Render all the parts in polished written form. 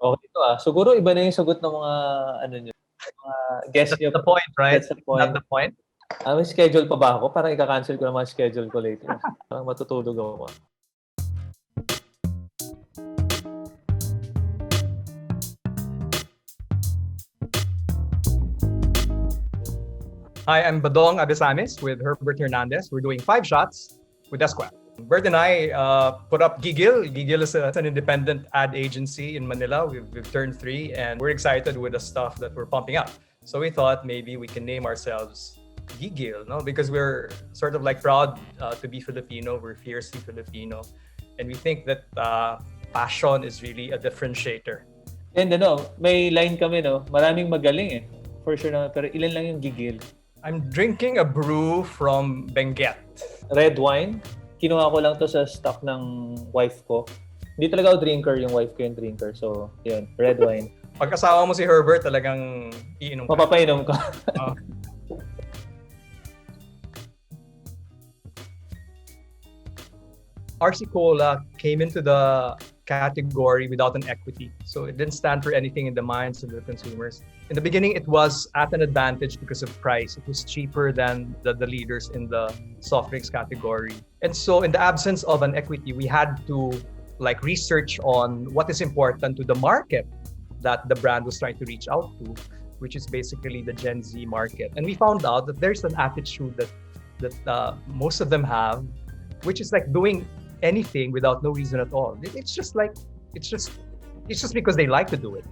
Okay to Siguro iba na yung sagot ng mga ano niyo, mga guest That's niyo. the point, right? That's the point. Not the point. May schedule pa ba ako? Parang ika-cancel ko naman schedule ko later. Parang matutulog ako. Hi, I'm Badong Abesamis with Herbert Hernandez. We're doing 5 shots with Esquire. Bert and I put up Gigil. Gigil is an independent ad agency in Manila. We've turned 3 and we're excited with the stuff that we're pumping up. So we thought maybe we can name ourselves Gigil, no? Because we're sort of like proud to be Filipino. We're fiercely Filipino. And we think that passion is really a differentiator. And may line kami, maraming magaling for sure naman, pero ilan lang yung gigil. I'm drinking a brew from Benguet. Red wine. Kinuha ko lang to sa stock ng wife ko. Hindi talaga ako drinker, yung wife ko yung drinker. So, yun, red wine. Pag asawa mo si Herbert, talagang iinom ka. Mapapainom ka. RC Cola came into the category without an equity. So it didn't stand for anything in the minds of the consumers. In the beginning, it was at an advantage because of price. It was cheaper than the leaders in the soft drinks category. And so in the absence of an equity, we had to research on what is important to the market that the brand was trying to reach out to, which is basically the Gen Z market. And we found out that there's an attitude that most of them have, which is like doing anything without no reason at all. It's just because they like to do it.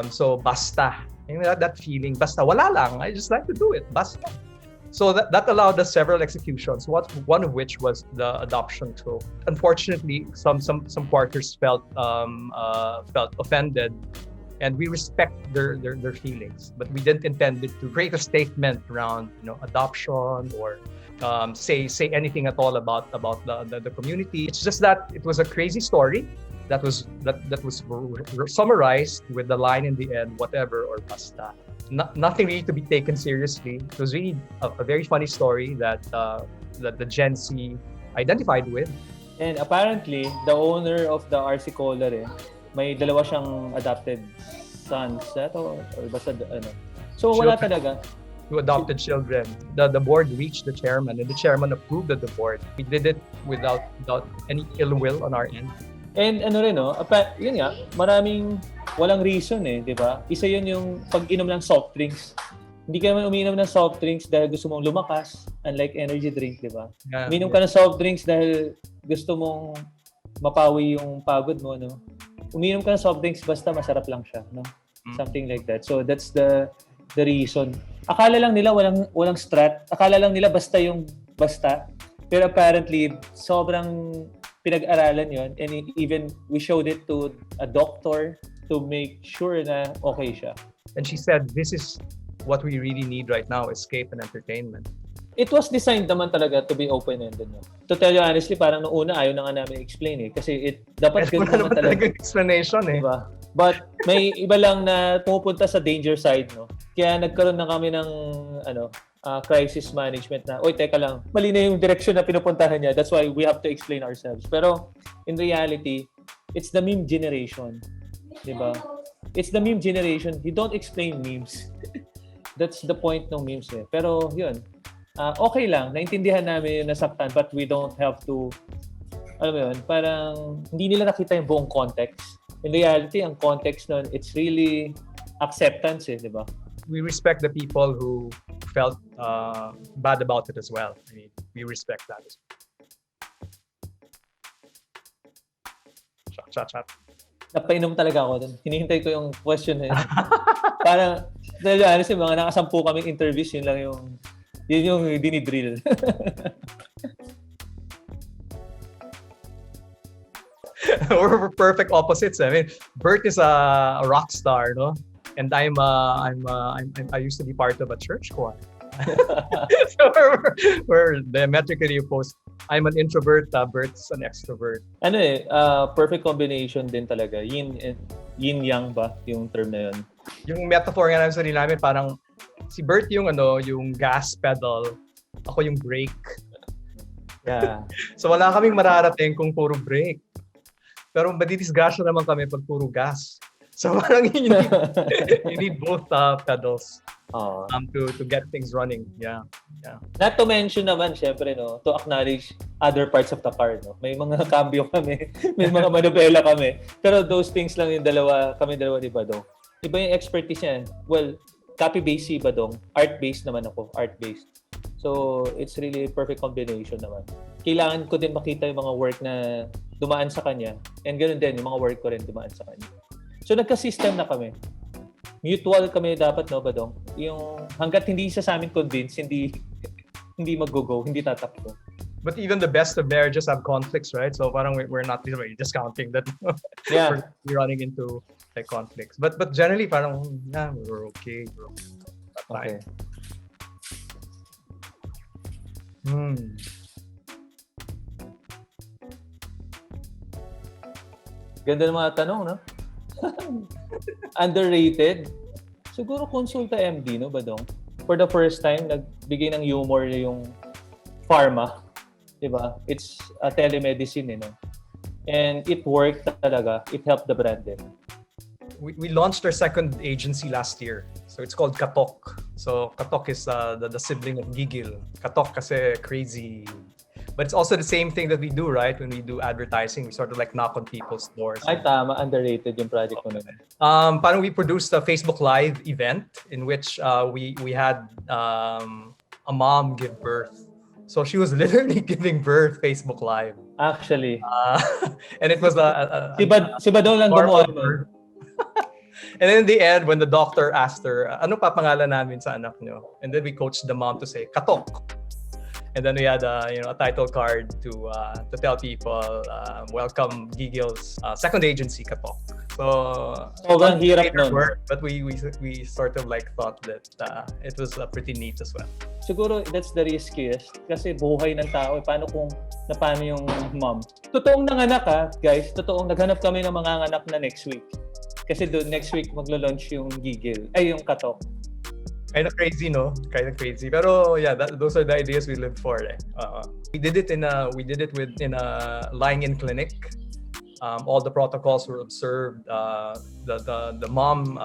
So basta, that feeling, basta, wala lang. I just like to do it, basta. So that allowed us several executions. One of which was the adoption tool. Unfortunately, some quarters felt offended, and we respect their feelings, but we didn't intend it to create a statement around adoption or say anything at all about the community. It's just that it was a crazy story that was summarized with the line in the end, whatever or basta. Nothing really to be taken seriously. It was really a very funny story that the Gen Z identified with. And apparently, the owner of the RC Cola may dalawa siyang adopted sons or basta So wala talaga. To adopted children. The board reached the chairman and the chairman approved of the board. We did it without any ill will on our end. And yun nga, maraming walang reason di ba? Isa yun yung pag-inom ng soft drinks. Hindi ka naman umiinom ng soft drinks dahil gusto mong lumakas, unlike energy drink, di ba? Yeah, umiinom ka ng soft drinks dahil gusto mong mapawi yung pagod mo, Umiinom ka ng soft drinks basta masarap lang siya, Something like that. So that's the reason. Akala lang nila walang strat. Akala lang nila basta yung basta. Pero apparently, sobrang pinag-aralan yon, and even we showed it to a doctor to make sure na okay siya. And she said, this is what we really need right now, escape and entertainment. It was designed naman talaga to be open-ended. To tell you honestly, parang noong una ayaw na nga namin explain kasi dapat ganun naman talaga explanation diba? But may iba lang na pumupunta sa danger side, Kaya nagkaroon na kami ng crisis management na, teka lang, mali na yung direction na pinupuntahan niya. That's why we have to explain ourselves. Pero in reality, it's the meme generation. Diba? It's the meme generation. You don't explain memes. That's the point ng memes Pero yun, okay lang. Naintindihan namin yung nasaktan, but we don't have to, parang hindi nila nakita yung buong context. In reality, ang context nun, it's really acceptance diba? We respect the people who felt bad about it as well. I mean, we respect that as well. Shot. Napainom talaga ako dun. Hinihintay ko yung question na yun. Parang, honestly, mga nakasampu kaming interviews, yun yung dinidrill. We're perfect opposites. I mean, Bert is a rock star, and I used to be part of a church choir. So we're diametrically opposed. I'm an introvert, Bert's an extrovert. Perfect combination din talaga. Yin-yang ba yung term na yun? Yung metaphor nga namin sa sarili namin, parang si Bert yung yung gas pedal, ako yung brake. Yeah. So wala kaming mararating kung puro brake. Pero madidisgrasya naman kami pag puro gas. So parang you need both pedals to get things running. Yeah. Not to mention naman, syempre, no, to acknowledge other parts of the car, no. May mga cambio kami, may mga manubela kami. Pero those things lang yung kami dalawa ni Badong. Iba yung expertise niyan. Well, copy-based si Badong. Art-based naman ako. Art-based. So, it's really a perfect combination naman. Kailangan ko din makita yung mga work na dumaan sa kanya. And ganoon din, yung mga work ko rin dumaan sa kanya. So, nagka-system na kami. Mutual kami dapat, no, Badong? Yung hanggat hindi isa sa amin convince, hindi mag-go, hindi tatakbo. But even the best of marriages have conflicts, right? So parang we're not discounting that. Yeah. We're running into like conflicts. But generally parang we're okay. Okay. Ganda ng mga tanong, no? Underrated? Siguro Consulta MD, no, Badong? For the first time, nagbigay ng humor yung pharma. Diba? It's a telemedicine, no? And it worked talaga. It helped the brand din. We launched our second agency last year. So it's called Katok. So Katok is the sibling of Gigil. Katok kasi crazy. But it's also the same thing that we do, right? When we do advertising, we sort of like knock on people's doors. Ay, tama. Underrated yung project ko naman. Parang we produced a Facebook Live event in which we had a mom give birth. So she was literally giving birth Facebook Live. Actually. And it was Si Badong lang gumawa. And then in the end, when the doctor asked her, ano pa pangalan namin sa anak nyo? And then we coached the mom to say, Katok. And then we had a title card to tell people, welcome Gigil's second agency, Katok. So, sobrang hirap nun. But we sort of like thought that it was pretty neat as well. Siguro that's the riskiest kasi buhay ng tao. Paano kung napano yung mom? Totoong nanganak guys. Totoong naghanap kami ng mga anak na next week. Kasi doon next week maglo-launch yung Gigil. Ay, yung Katok. Kind of crazy, no? Kind of crazy. Pero yeah, those are the ideas we lived for. We did it in a lying-in clinic. All the protocols were observed. The mom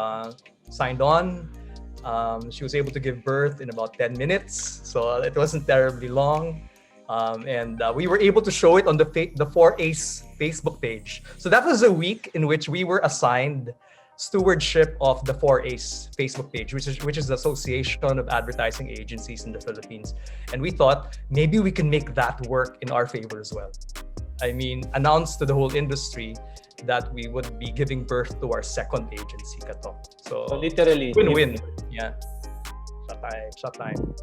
signed on. She was able to give birth in about 10 minutes, so it wasn't terribly long. And we were able to show it on the 4Ace Facebook page. So that was a week in which we were assigned stewardship of the 4Ace Facebook page, which is the Association of Advertising Agencies in the Philippines. And we thought maybe we can make that work in our favor as well. I mean, announce to the whole industry that we would be giving birth to our second agency, Katok. So literally, win-win. Yeah. Shot time.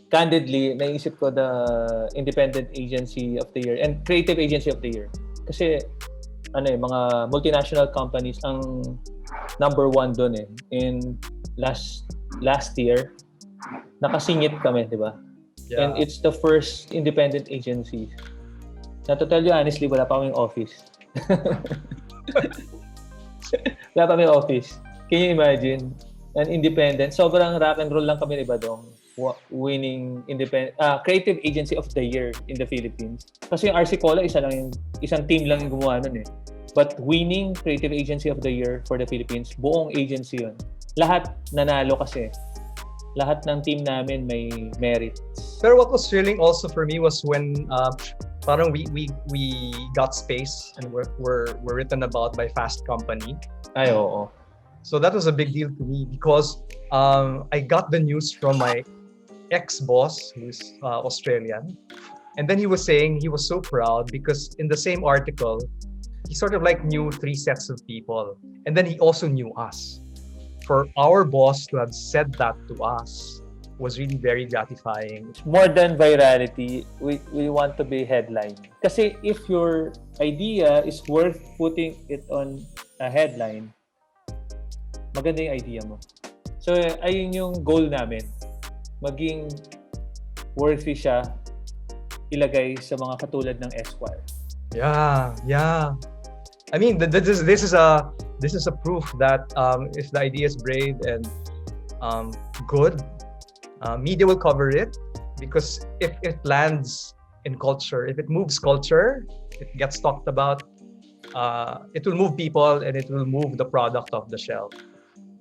Candidly, naisip ko the Independent Agency of the Year and Creative Agency of the Year. Kasi mga multinational companies ang number one doon eh. In last year, nakasingit kami, di ba? Yeah. And it's the first independent agency. Na to tell you honestly, wala pa kaming office. Wala pa kaming office. Can you imagine? An independent. Sobrang rock and roll lang kami, di ba, Dong? Winning Creative Agency of the Year in the Philippines. Kasi yung RC Cola, isang team lang yung gumawa nun eh. But winning Creative Agency of the Year for the Philippines, buong agency yun. Lahat nanalo kasi. Lahat ng team namin may merits. Pero what was thrilling also for me was when parang we got space and were written about by Fast Company. Ay, oo. So that was a big deal to me because I got the news from my ex-boss who's Australian. And then he was saying he was so proud because in the same article, he sort of like knew 3 sets of people. And then he also knew us. For our boss to have said that to us was really very gratifying. More than virality, we want to be headline. Kasi if your idea is worth putting it on a headline, maganda yung idea mo. So, ayun yung goal namin. Maging worthy siya ilagay sa mga katulad ng Esquire. Yeah. I mean, this is a proof that if the idea is brave and good. Media will cover it because if it lands in culture, if it moves culture, it gets talked about, it will move people and it will move the product off the shelf.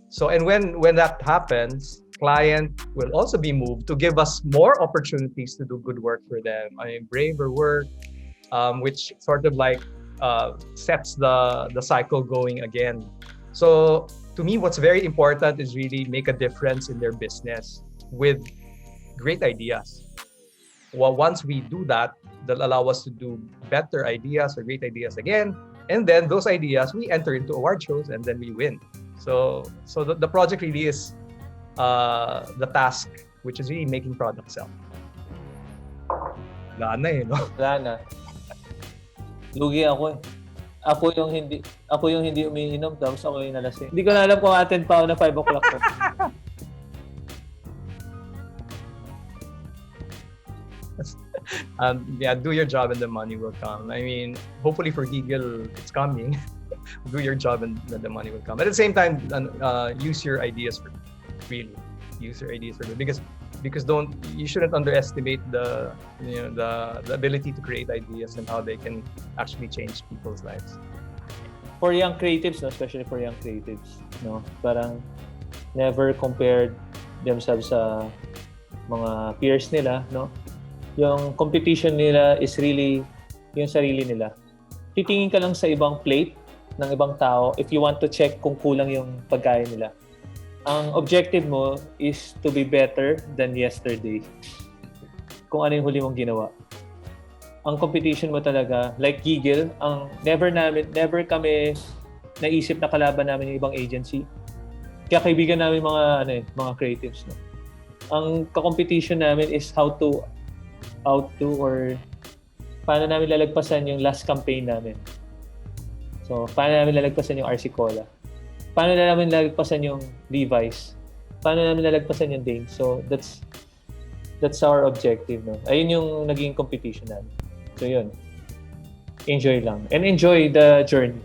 So, and when that happens, client will also be moved to give us more opportunities to do good work for them. I mean, braver work, which sort of like sets the cycle going again. So to me, what's very important is really make a difference in their business with great ideas. Well, once we do that, that'll allow us to do better ideas or great ideas again. And then those ideas, we enter into award shows and then we win. So the project really is the task, which is really making product sell. Wala na eh, no? Wala na. Lugi ako eh. Ako yung hindi umiinom, tapos ako yung nalasing. Hindi ko na alam kung attend pa ako na 5 o'clock ko. Yeah, do your job and the money will come. I mean, hopefully for Giggle, it's coming. Do your job and the money will come. At the same time, use your ideas for really use your ideas for good because you shouldn't underestimate the ability to create ideas and how they can actually change people's lives. For young creatives, no, especially for young creatives, no, parang never compared themselves sa mga peers nila, no. Yung competition nila is really yung sarili nila. Titingin ka lang sa ibang plate ng ibang tao if you want to check kung kulang yung pagkain nila. Ang objective mo is to be better than yesterday. Kung ano yung huli mong ginawa. Ang competition mo talaga, like Giggle, never kami naisip na kalaban namin yung ibang agency. Kaya kaibigan namin mga creatives, no. Ang ka-competition namin is how to or paano namin lalagpasan yung last campaign namin. So, paano namin lalagpasan yung RC Cola? Paano namin lalagpasan yung Levi's? Paano namin lalagpasan yung Dane? So, that's our objective, no? Ayun yung naging competition namin. So, yun. Enjoy lang. And enjoy the journey.